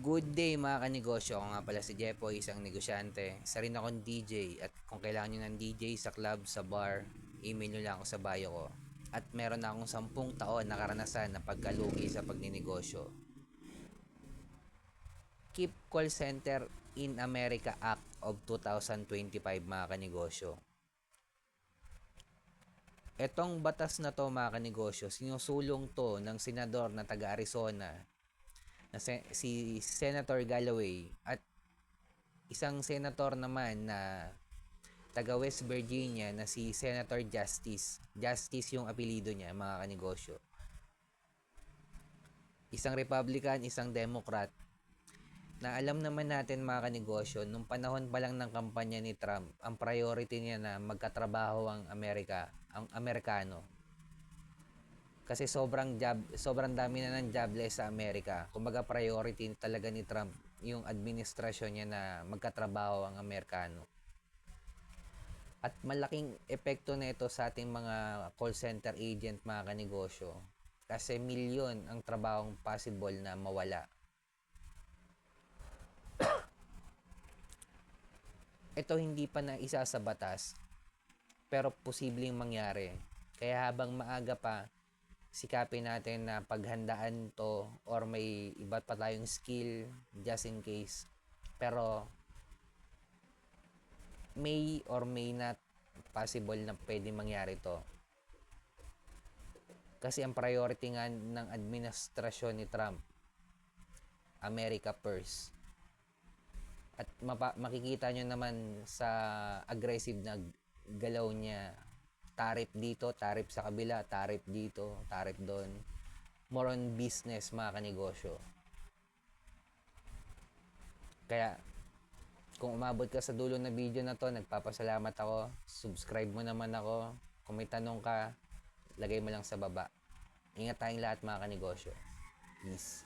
Good day mga kanegosyo, ako nga pala si Jepoy, isang negosyante. Isa rin akong DJ at kung kailangan nyo ng DJ sa club, sa bar, email nyo lang ako sa bio ko. At meron na akong 10 taon na karanasan na pagkalugi sa pagninegosyo. Keep Call Center in America Act of 2025 mga kanegosyo. Etong batas na to mga kanegosyo, sinusulong to ng senador na taga Arizona na si Senator Galloway at isang senator naman na taga West Virginia na si Senator Justice. Justice yung apelido niya mga kanegosyo. Isang Republican, isang Democrat. Na alam naman natin mga kanegosyo, nung panahon pa lang ng kampanya ni Trump, ang priority niya na magkatrabaho ang Amerikano. Kasi sobrang dami na ng jobless sa Amerika. Kumbaga priority talaga ni Trump yung administrasyon niya na magkatrabaho ang Amerikano. At malaking epekto na ito sa ating mga call center agent mga kanegosyo. Kasi milyon ang trabahong possible na mawala. Ito hindi pa na isa sa batas, pero posibleng mangyari. Kaya habang maaga pa, sikapin natin na paghandaan to or may iba't pa tayong skill just in case. Pero may or may not possible na pwede mangyari to. Kasi ang priority nga ng administrasyon ni Trump, America first. At makikita nyo naman sa aggressive na galaw niya, tarif dito, tarif sa kabila, tarif dito, tarif doon. More on business mga kanegosyo. Kaya kung umabot ka sa dulo na video na to, nagpapasalamat ako. Subscribe mo naman ako. Kung may tanong ka, lagay mo lang sa baba. Ingat tayong lahat mga kanegosyo. Peace.